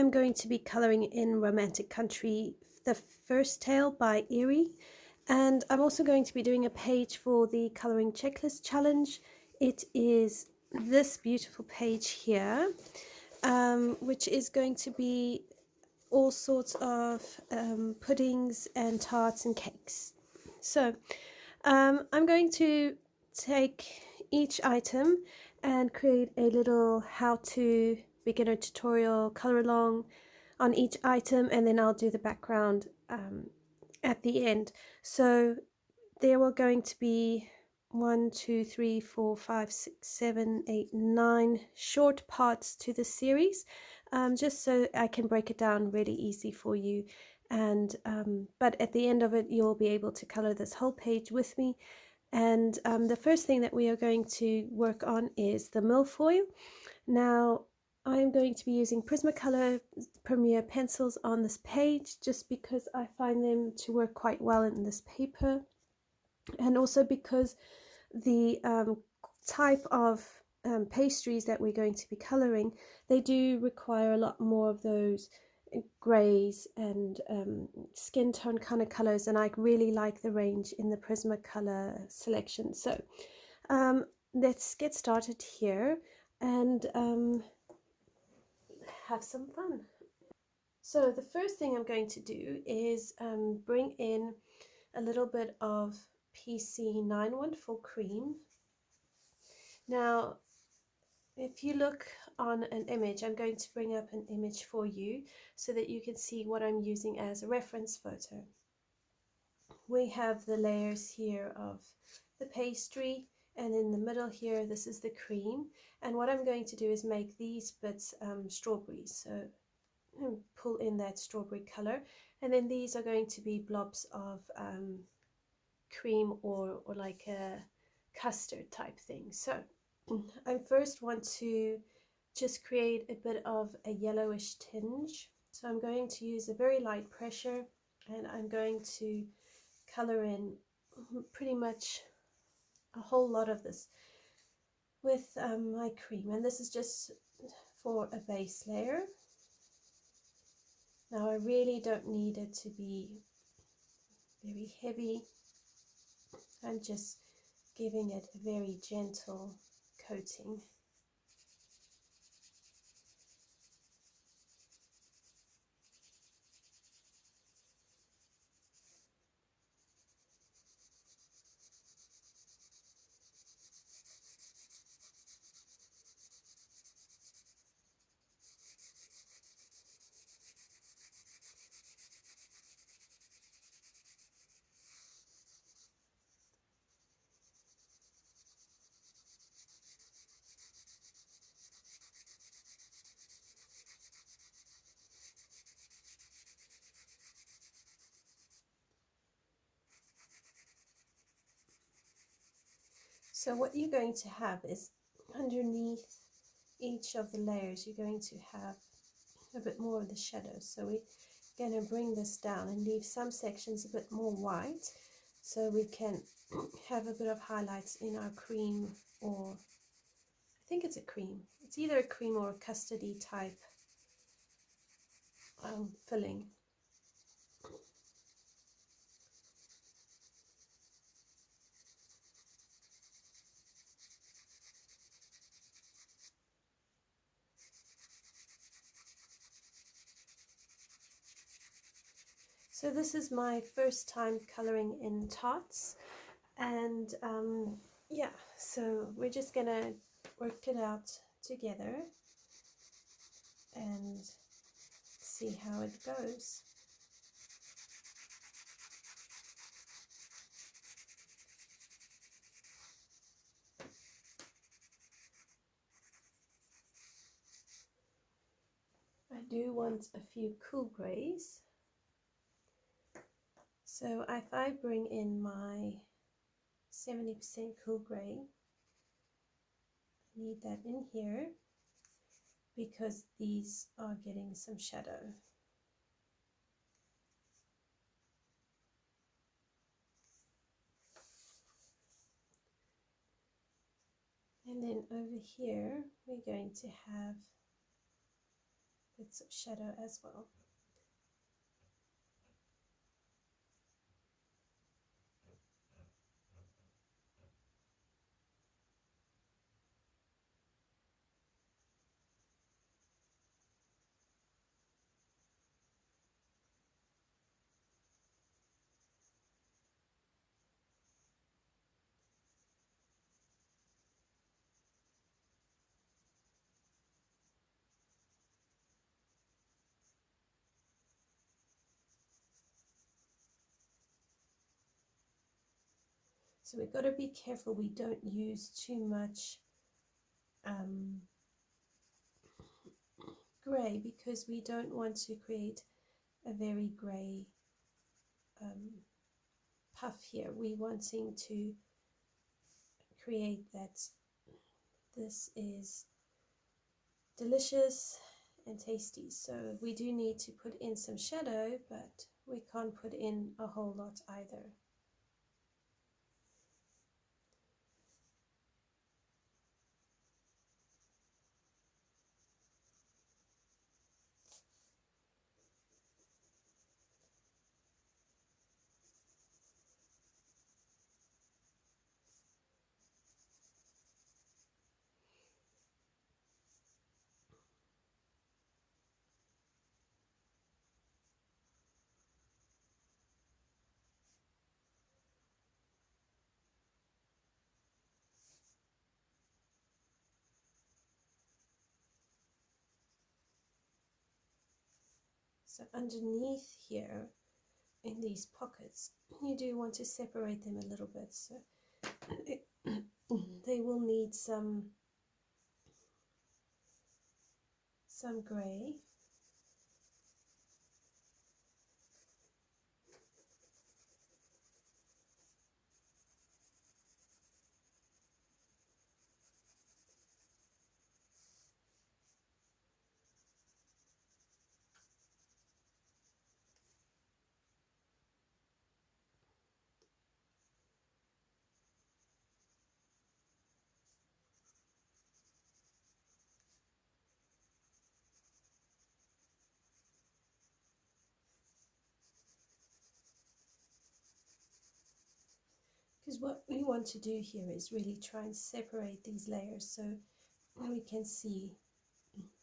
I'm going to be coloring in Romantic Country, the first tale by Eiry, and I'm also going to be doing a page for the coloring checklist challenge. It is this beautiful page here, which is going to be all sorts of puddings and tarts and cakes. So I'm going to take each item and create a little how-to beginner tutorial color along on each item, and then I'll do the background at the end. So there were going to be 1, 2, 3, 4, 5, 6, 7, 8, 9 short parts to the series, just so I can break it down really easy for you. And but at the end of it, you'll be able to color this whole page with me. And the first thing that we are going to work on is the milfoil. Now I'm going to be using Prismacolor Premier pencils on this page just because I find them to work quite well in this paper, and also because the type of pastries that we're going to be coloring, they do require a lot more of those greys and skin tone kind of colors, and I really like the range in the Prismacolor selection. So let's get started here and have some fun. So the first thing I'm going to do is bring in a little bit of PC 914 cream. Now if you look on an image, I'm going to bring up an image for you so that you can see what I'm using as a reference photo. We have the layers here of the pastry, and in the middle here this is the cream, and what I'm going to do is make these bits strawberries, so pull in that strawberry color, and then these are going to be blobs of cream or like a custard type thing. So I first want to just create a bit of a yellowish tinge, so I'm going to use a very light pressure, and I'm going to color in pretty much a whole lot of this with my cream, and this is just for a base layer. Now I really don't need it to be very heavy. I'm just giving it a very gentle coating. So what you're going to have is underneath each of the layers, you're going to have a bit more of the shadows. So we're going to bring this down and leave some sections a bit more white so we can have a bit of highlights in our cream, or I think it's a cream. It's either a cream or a custardy type filling. So this is my first time coloring in tarts, and yeah, so we're just gonna work it out together and see how it goes. I do want a few cool greys. So if I bring in my 70% cool grey, I need that in here because these are getting some shadow. And then over here we're going to have bits of shadow as well. So we've got to be careful we don't use too much grey, because we don't want to create a very grey puff here. We're wanting to create that this is delicious and tasty. So we do need to put in some shadow, but we can't put in a whole lot either. So underneath here, in these pockets, you do want to separate them a little bit, so they will need some grey. Because what we want to do here is really try and separate these layers so we can see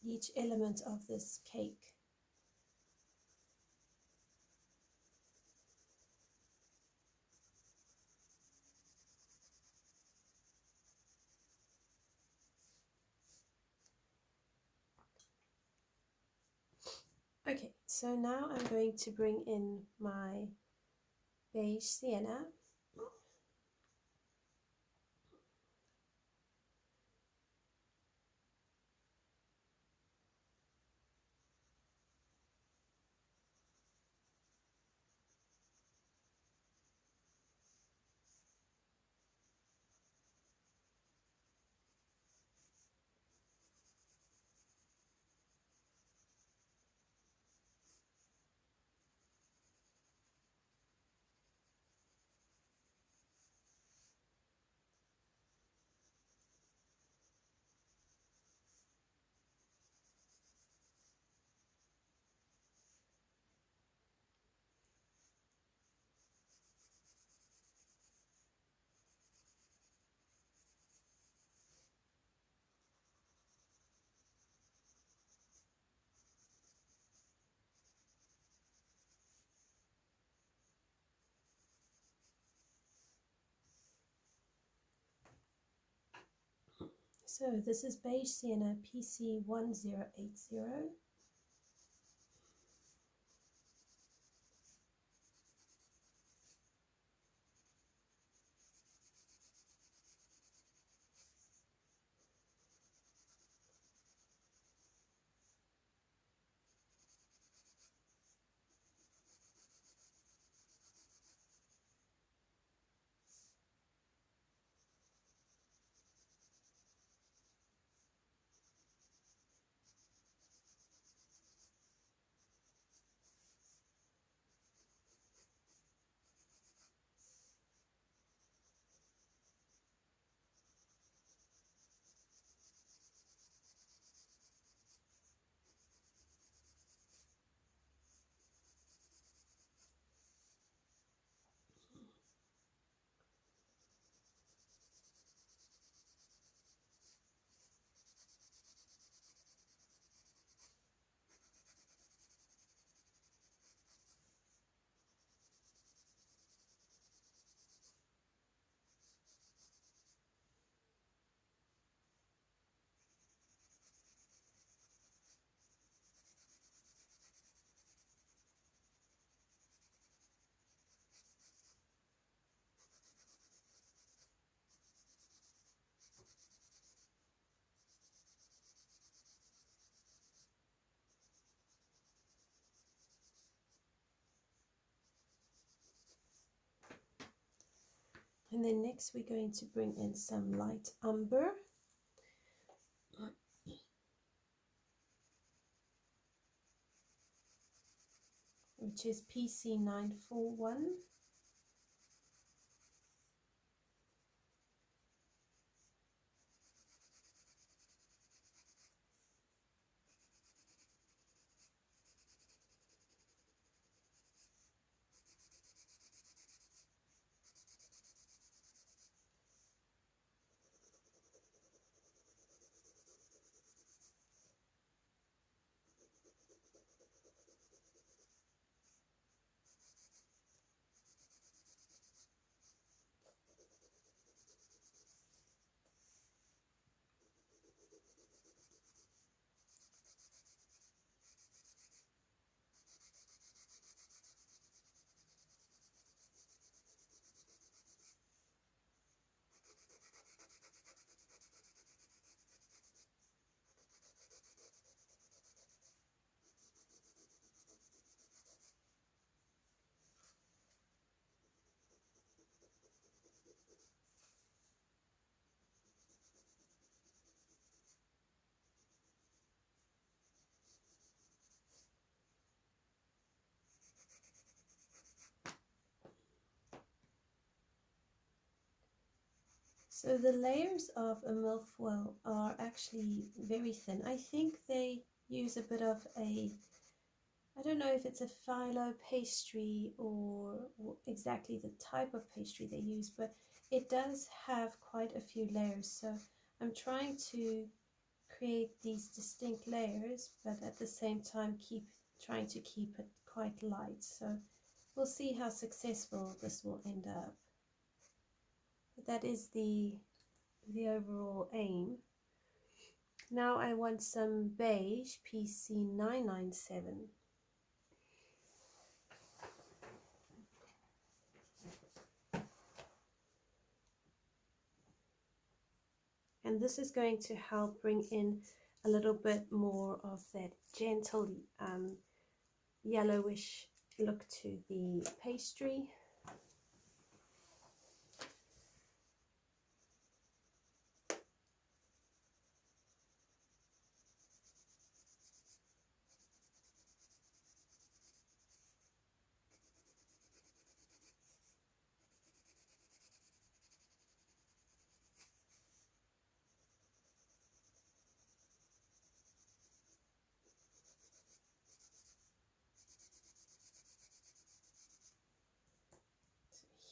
each element of this cake. Okay, so now I'm going to bring in my beige sienna. So this is beige sienna PC1080. And then next we're going to bring in some light umber. Which is PC941. So the layers of a milfoil are actually very thin. I think they use a bit of a, I don't know if it's a phyllo pastry or exactly the type of pastry they use, but it does have quite a few layers. So I'm trying to create these distinct layers, but at the same time trying to keep it quite light. So we'll see how successful this will end up. But that is the overall aim. Now I want some beige, PC997. And this is going to help bring in a little bit more of that gentle yellowish look to the pastry.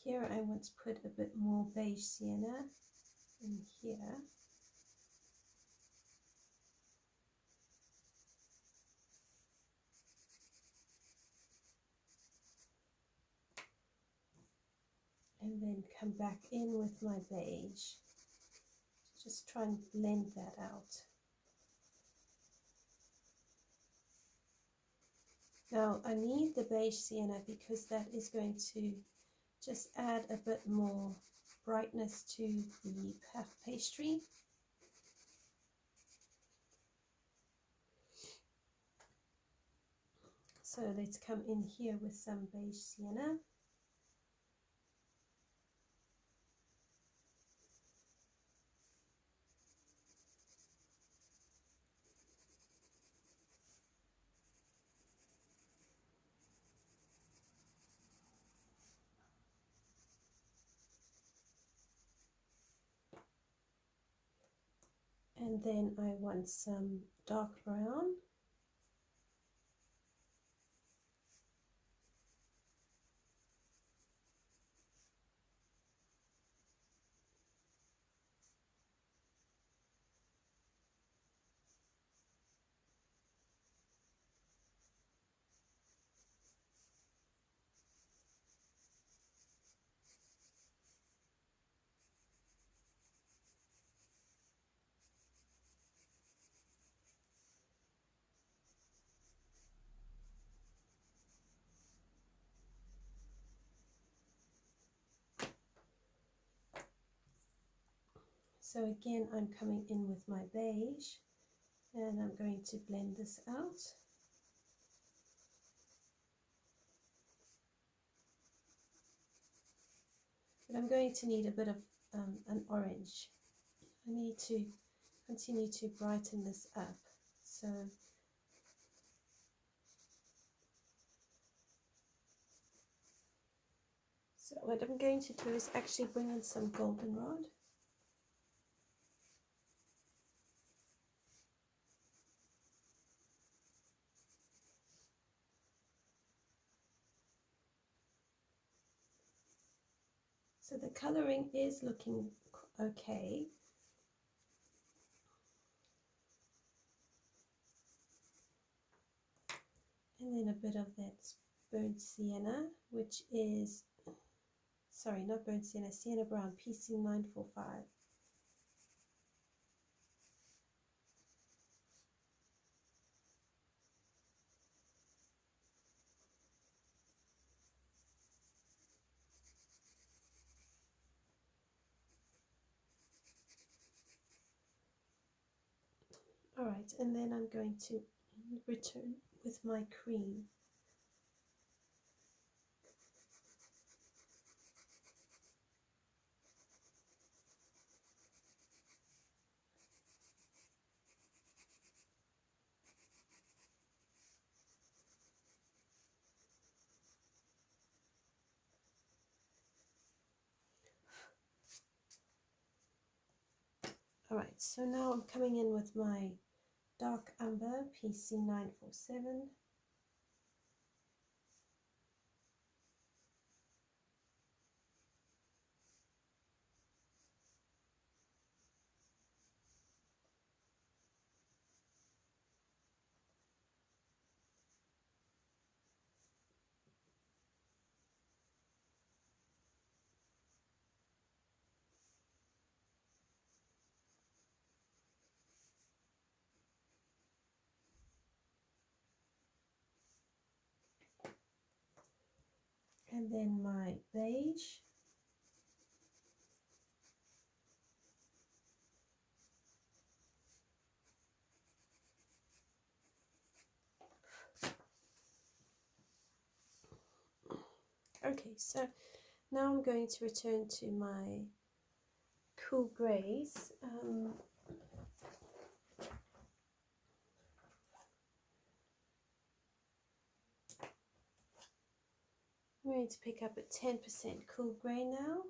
Here I want to put a bit more beige sienna in here. And then come back in with my beige. Just try and blend that out. Now I need the beige sienna because that is going to just add a bit more brightness to the puff pastry. So let's come in here with some beige sienna. And then I want some dark brown. So again, I'm coming in with my beige and I'm going to blend this out. but I'm going to need a bit of an orange. I need to continue to brighten this up. So what I'm going to do is actually bring in some goldenrod. So the colouring is looking okay. And then a bit of that burnt sienna, which is, sorry, not burnt sienna, sienna brown, PC945. All right, and then I'm going to return with my cream. All right, so now I'm coming in with my dark umber, PC947. And then my beige. Okay, so now I'm going to return to my cool greys. I'm going to pick up a 10% cool grey now.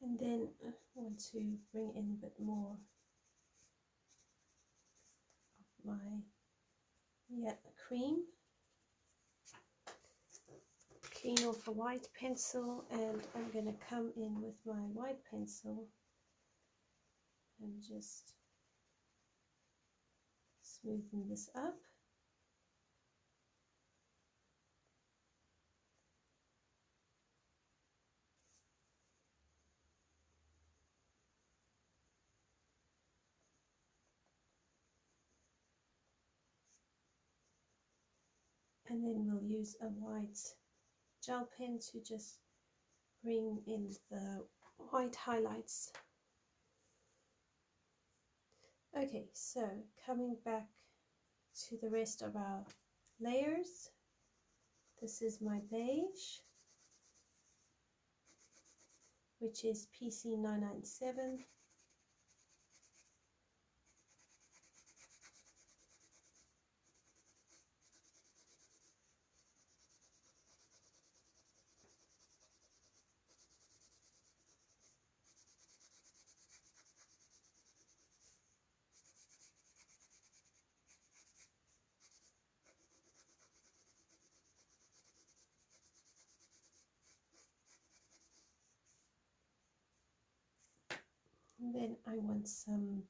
And then I want to bring in a bit more of my cream. Clean off a white pencil, and I'm going to come in with my white pencil and just smoothen this up. And then we'll use a white gel pen to just bring in the white highlights. Okay, so coming back to the rest of our layers, this is my beige, which is PC997. And then I want some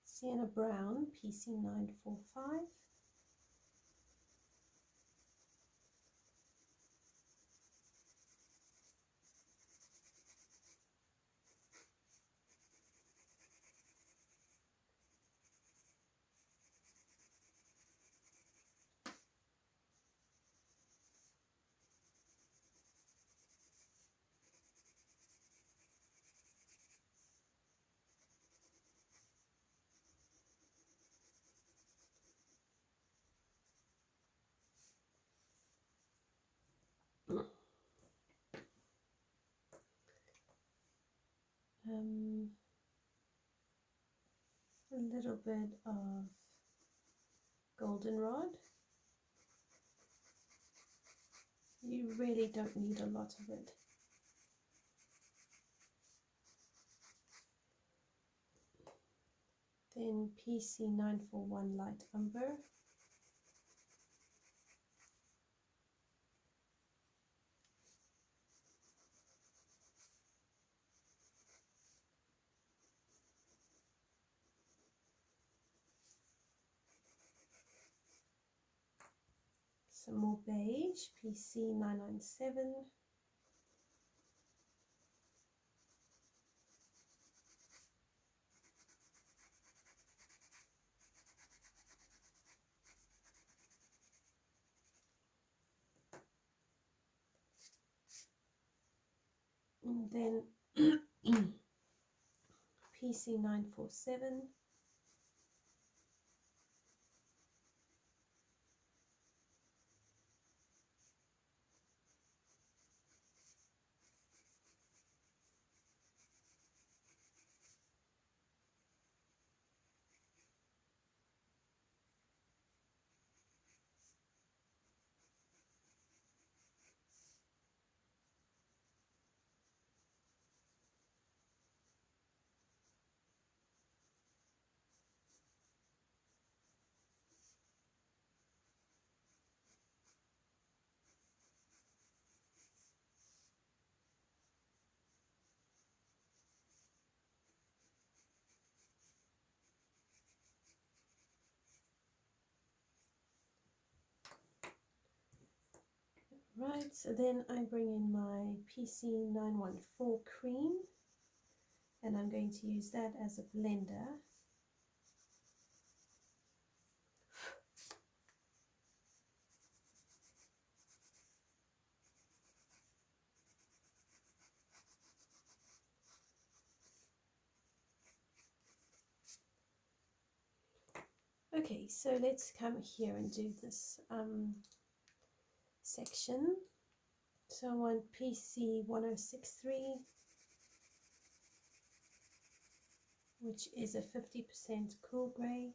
sienna brown, PC945. A little bit of goldenrod. You really don't need a lot of it. Then PC941 light umber. Some more beige, PC997. And then PC947. Right, so then I bring in my PC914 cream, and I'm going to use that as a blender. Okay, so let's come here and do this section. So I want PC1063, which is a 50% cool grey.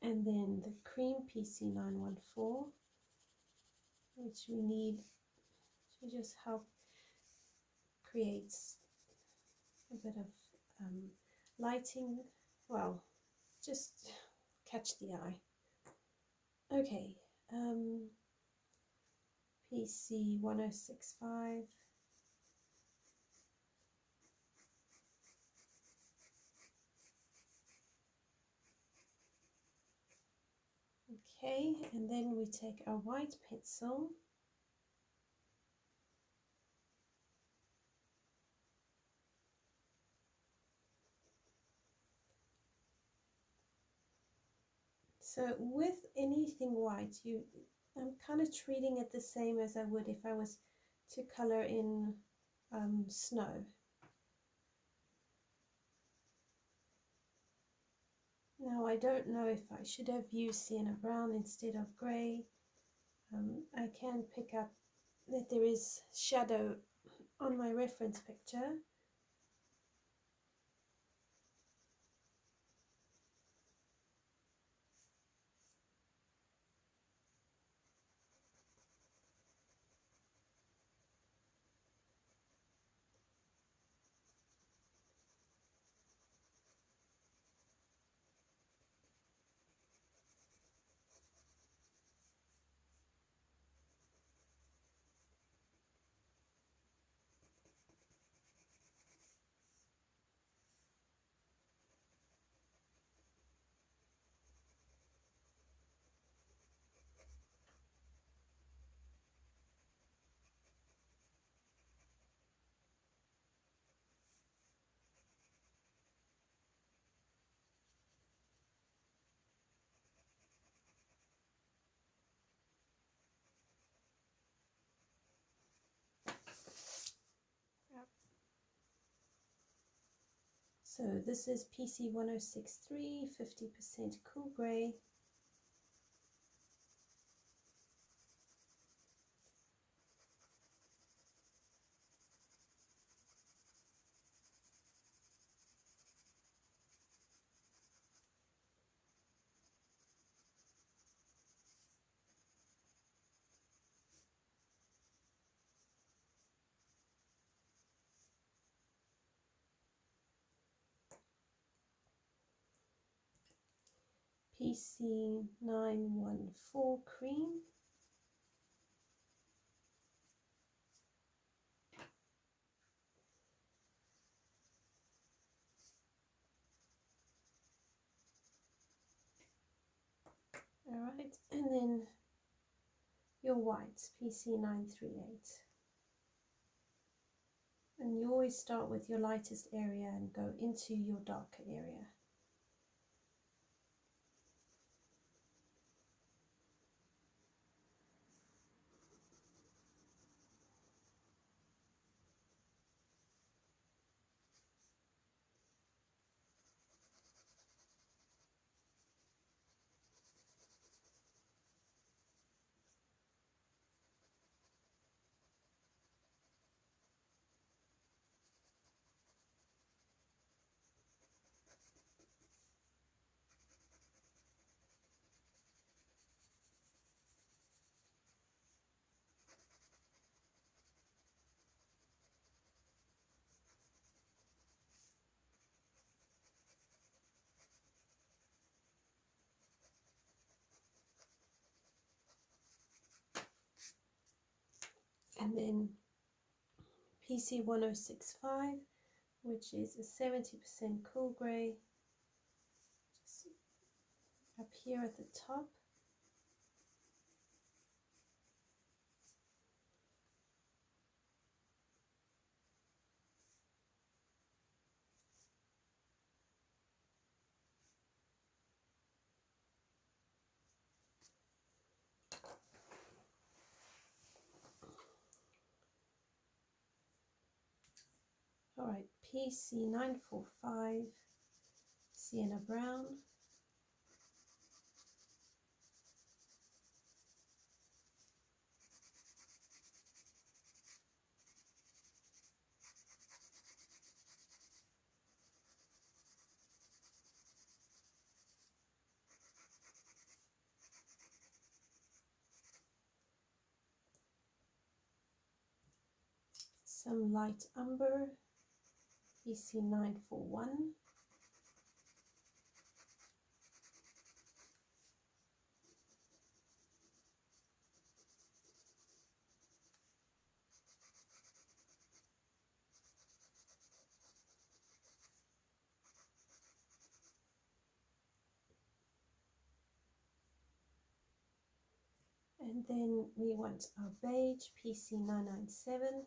And then the cream PC914, which we need to just help create a bit of lighting, well, just catch the eye. Okay, PC1065. Okay, and then we take our white pencil so with anything white, I'm kind of treating it the same as I would if I was to color in snow. Now I don't know if I should have used sienna brown instead of grey. I can pick up that there is shadow on my reference picture. So this is PC 1063, 50% cool grey. PC 914 cream. Alright, and then your whites, PC 938. And you always start with your lightest area and go into your darker area. And then PC 1065, which is a 70% cool grey, just up here at the top. Alright, PC 945, Sienna Brown. Some light umber, PC 941. And then we want our beige, PC 997.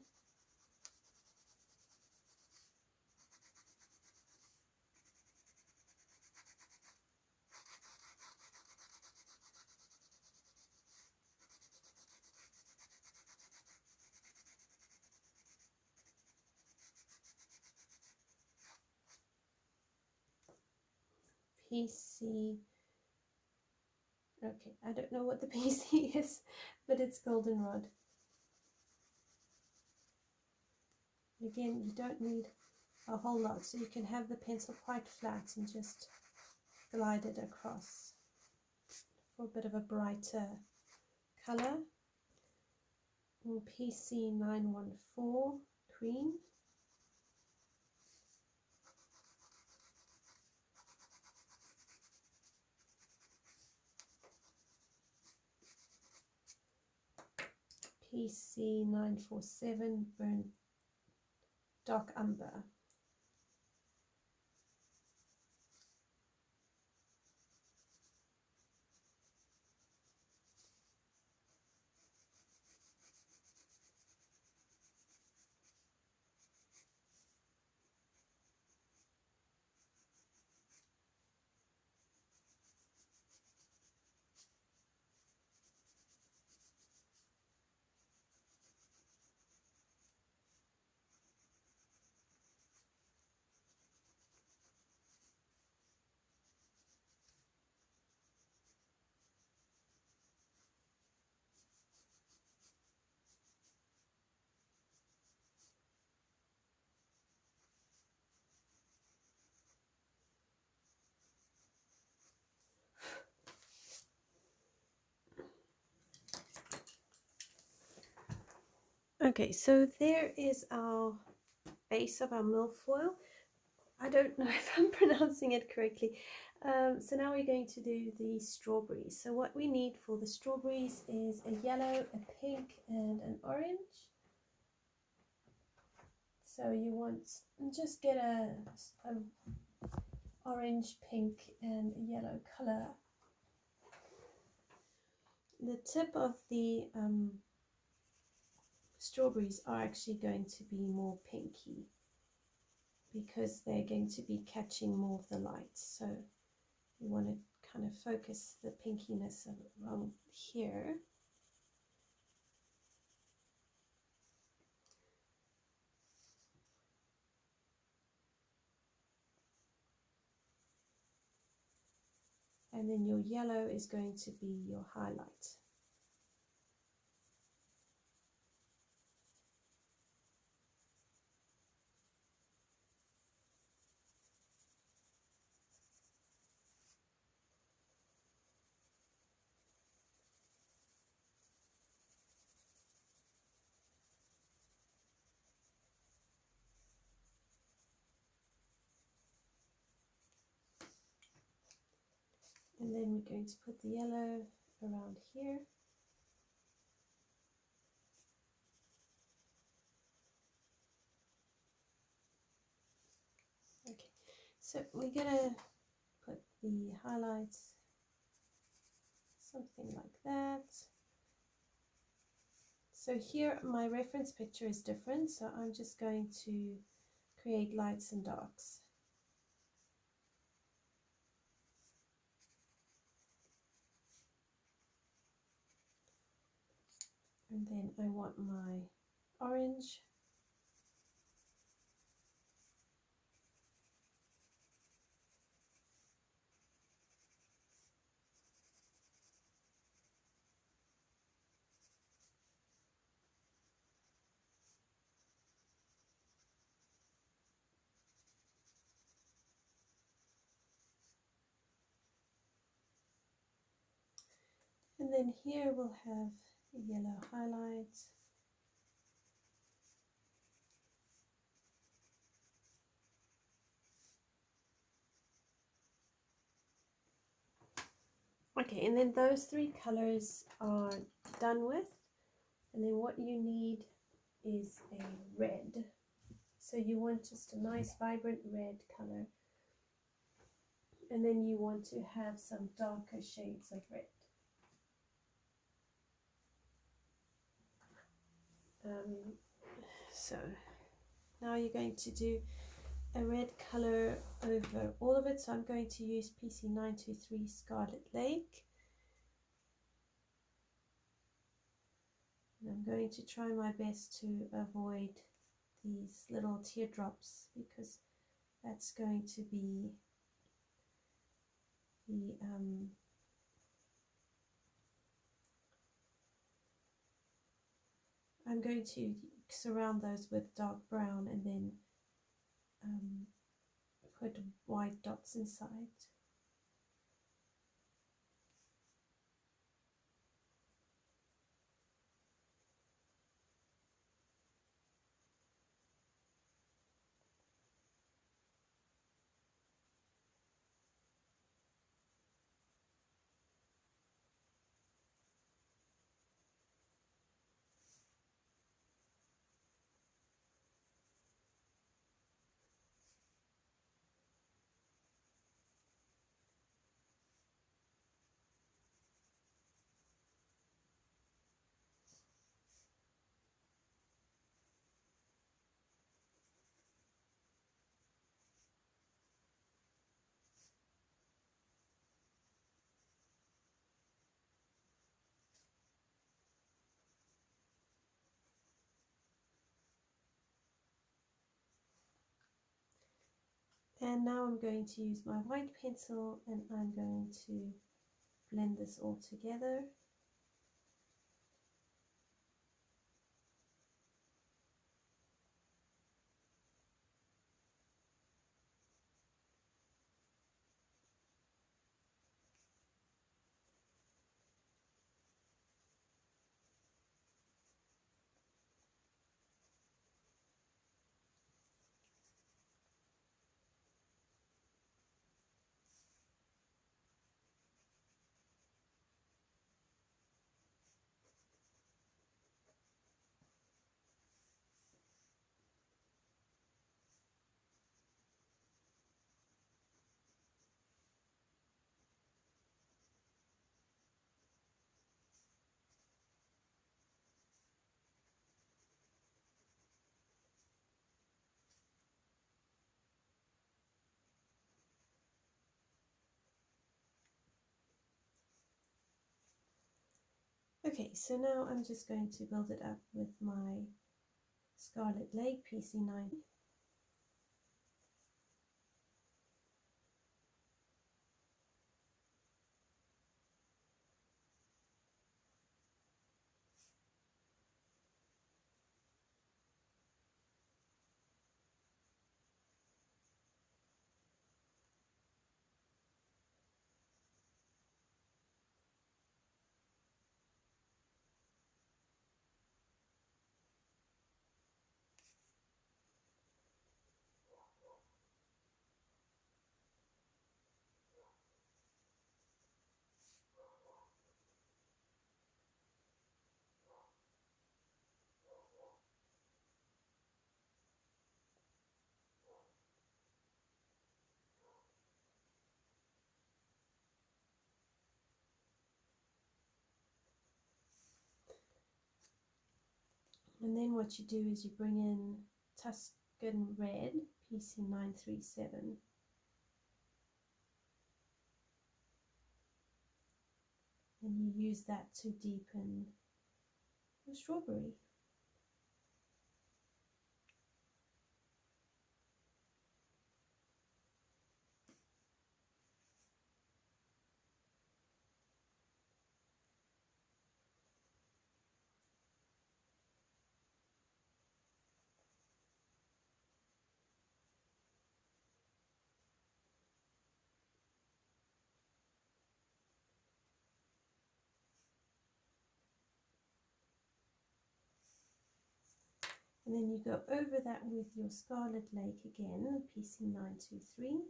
PC, okay, I don't know what the PC is, but it's goldenrod. Again, you don't need a whole lot, so you can have the pencil quite flat and just glide it across for a bit of a brighter color. And PC 914 cream. PC 947 burnt dark umber. Okay, so there is our base of our milfoil. I don't know if I'm pronouncing it correctly. So now we're going to do the strawberries. So what we need for the strawberries is a yellow, a pink and an orange. So you want, just get a orange, pink and yellow color. The tip of the strawberries are actually going to be more pinky because they're going to be catching more of the light. So you want to kind of focus the pinkiness around here. And then your yellow is going to be your highlight. And then we're going to put the yellow around here. Okay, so we're gonna put the highlights something like that. So here my reference picture is different, so I'm just going to create lights and darks. And then I want my orange. And then here we'll have yellow highlights. Okay, and then those three colors are done with. And then what you need is a red. So you want just a nice vibrant red color. And then you want to have some darker shades of red. So now you're going to do a red color over all of it. So I'm going to use PC923 Scarlet Lake. And I'm going to try my best to avoid these little teardrops because that's going to be the I'm going to surround those with dark brown and then put white dots inside. And now I'm going to use my white pencil and I'm going to blend this all together. Okay, so now I'm just going to build it up with my Scarlet Lake PC9. And then what you do is you bring in Tuscan Red, PC937, and you use that to deepen your strawberry. And then you go over that with your Scarlet Lake again, PC923.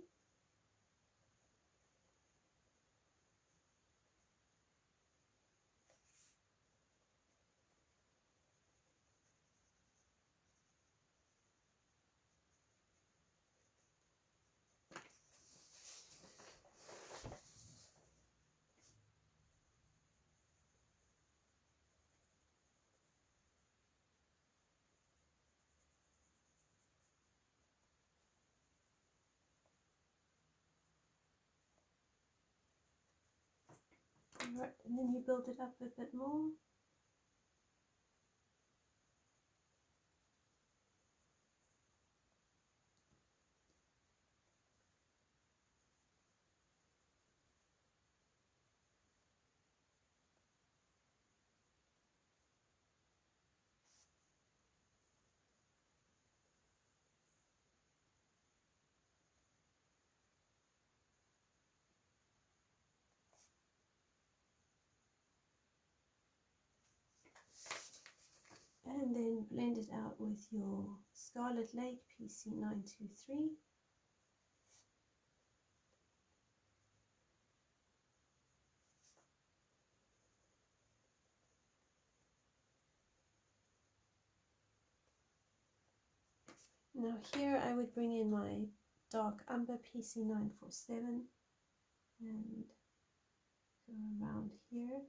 Right, and then you build it up a bit more. And then blend it out with your Scarlet Lake PC923. Now here I would bring in my dark umber PC947 and go around here.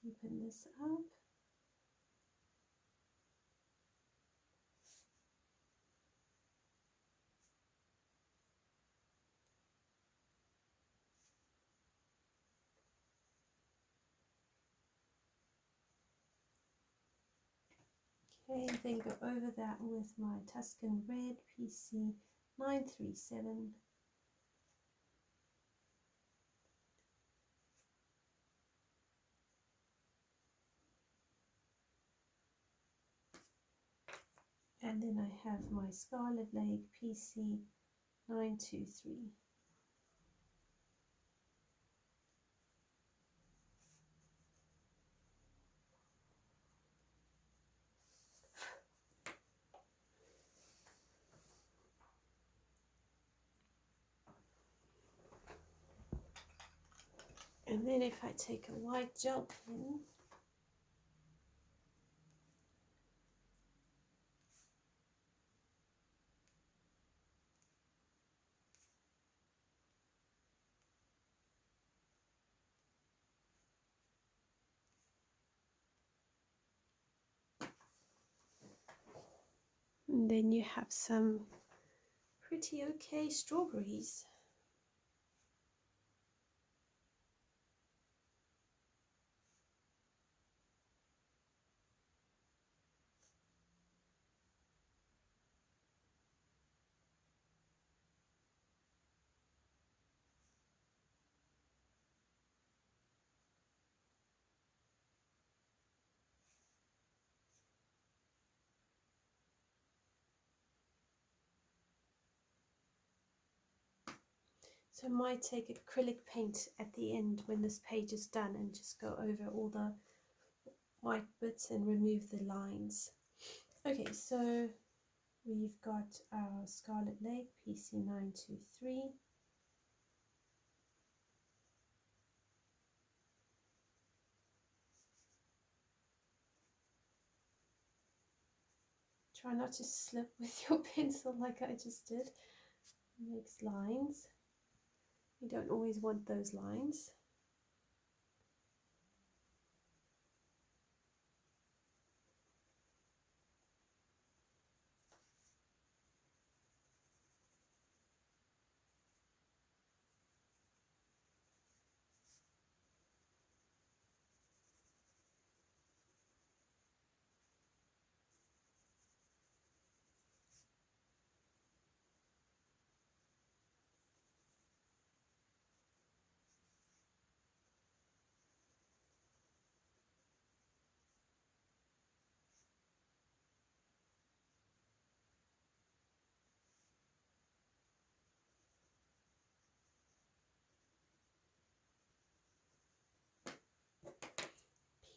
Deepen this up. Okay, then go over that with my Tuscan Red PC937. And then I have my Scarlet Lake PC923. And then if I take a white gel pen, And then you have some pretty okay strawberries. So I might take acrylic paint at the end when this page is done and just go over all the white bits and remove the lines. Okay, so we've got our Scarlet Lake PC923. Try not to slip with your pencil like I just did. It makes lines. You don't always want those lines.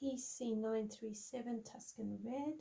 PC937 Tuscan Red.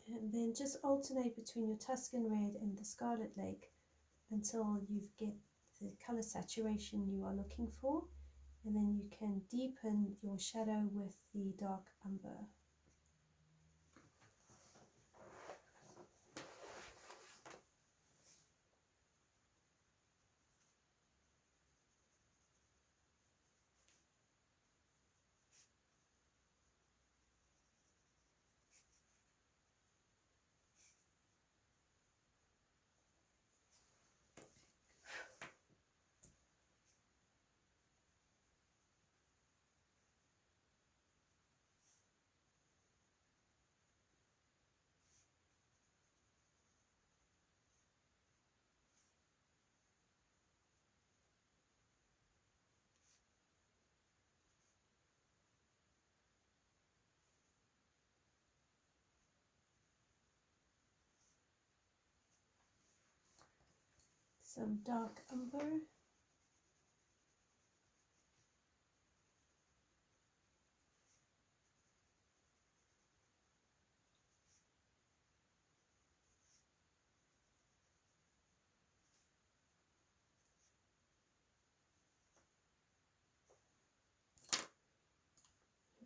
And then just alternate between your Tuscan Red and the Scarlet Lake until you get the color saturation you are looking for, and then you can deepen your shadow with the dark umber. Some dark umber.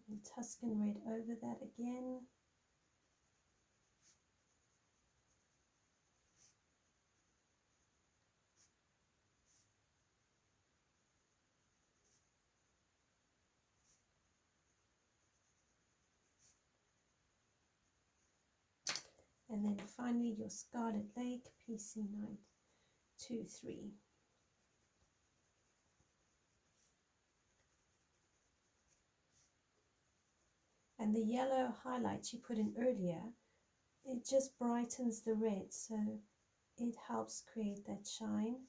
And Tuscan Red over that again. And then finally your Scarlet Lake PC923. And the yellow highlights you put in earlier, it just brightens the red, so it helps create that shine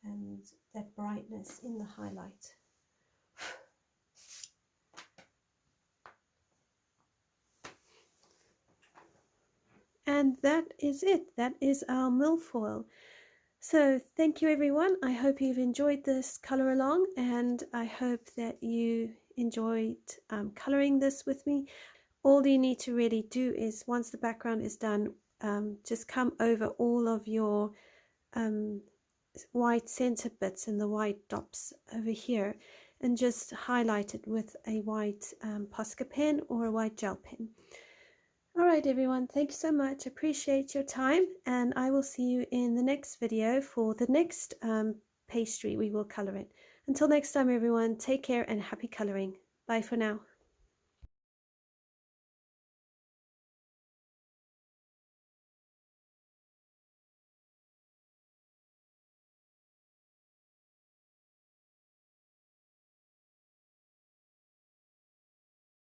and that brightness in the highlight. And that is it. That is our milfoil. So thank you everyone. I hope you've enjoyed this colour along, and I hope that you enjoyed colouring this with me. All you need to really do is, once the background is done, just come over all of your white center bits and the white dots over here, and just highlight it with a white Posca pen or a white gel pen. All right, everyone, thank you so much. Appreciate your time, and I will see you in the next video for the next pastry we will color in. Until next time, everyone, take care and happy coloring. Bye for now.